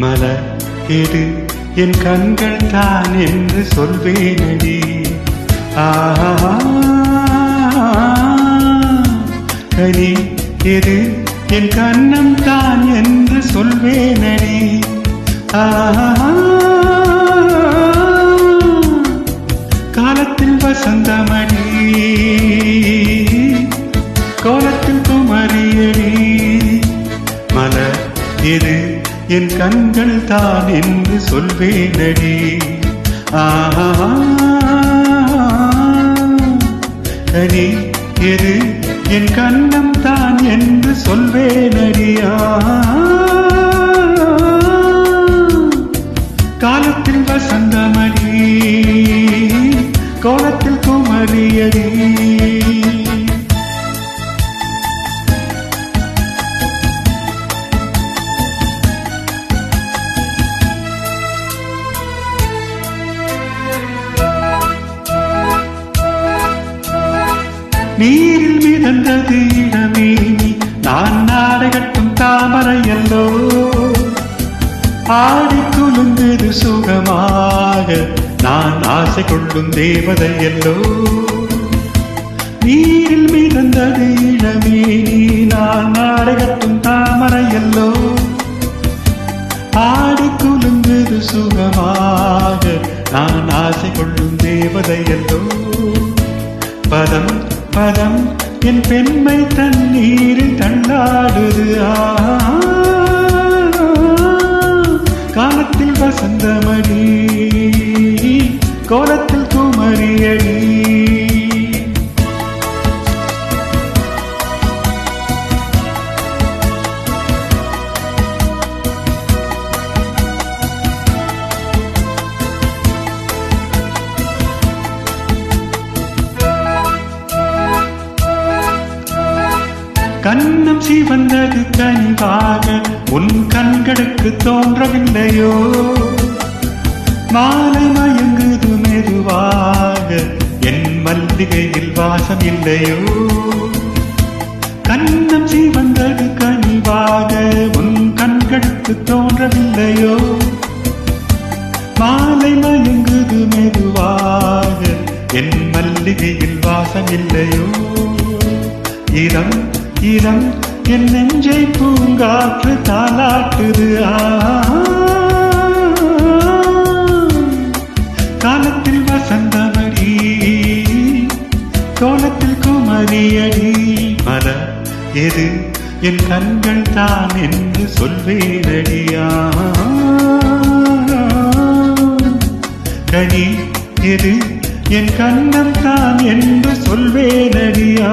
மலர் எது என் கண்கள் தான் என்று சொல்வேனடி. கனி எது என் கண்ணம் தான் என்று சொல்வேனடி. காலத்தில் வசந்தமடி, கோலத்தில் குமரியடி. மலர் எது என் கண்கள் தான் என்று சொல்வேனடி. கனி எது என் கண்ணம் தான் என்று சொல்வேனடி. காலத்தில் வசந்தமடி, கோலத்தில் குமரியடி. நீரில் மிதந்தது இடமே நீ, நான் நாடகட்டும் தாமரையல்லோ. ஆடி குலுங்குது சுகமாக, நான் ஆசை கொள்ளும் தேவதையல்லோ. நீரில் மிதந்தது இடமே நீ, நான் நாடகட்டும் தாமரையல்லோ. ஆடி குலுங்குது சுகமாக, நான் ஆசை கொள்ளும் தேவதையல்லோ. பதம் பதம் என் பெண்மை தண்ணீரில் தள்ளாடுது. காலத்தில் வசந்தமடி, கோலத்தில் குமரியடி. கண்ணம் சிவந்தது கனிவாக, உன் கண்களுக்கு தோன்றவில்லையோ. மாலை மயங்குது மெதுவாக, என் மல்லிகையில் வாசம் இல்லையோ. கண்ணம் சிவந்தது கனிவாக, உன் கண்களுக்கு தோன்றவில்லையோ. மாலை மயங்குது மெதுவாக, என் மல்லிகையில் வாசம் இல்லையோ. இதம் இதம் என் நெஞ்சை பூங்காற்று தாலாட்டுது. காலத்தில் வசந்தமடி, கோலத்தில் குமரியடி. மலர் எது என் கண்கள் தான் என்று சொல்வேனடி. கனி எது என் கண்ணம் தான் என்று சொல்வேனடியா.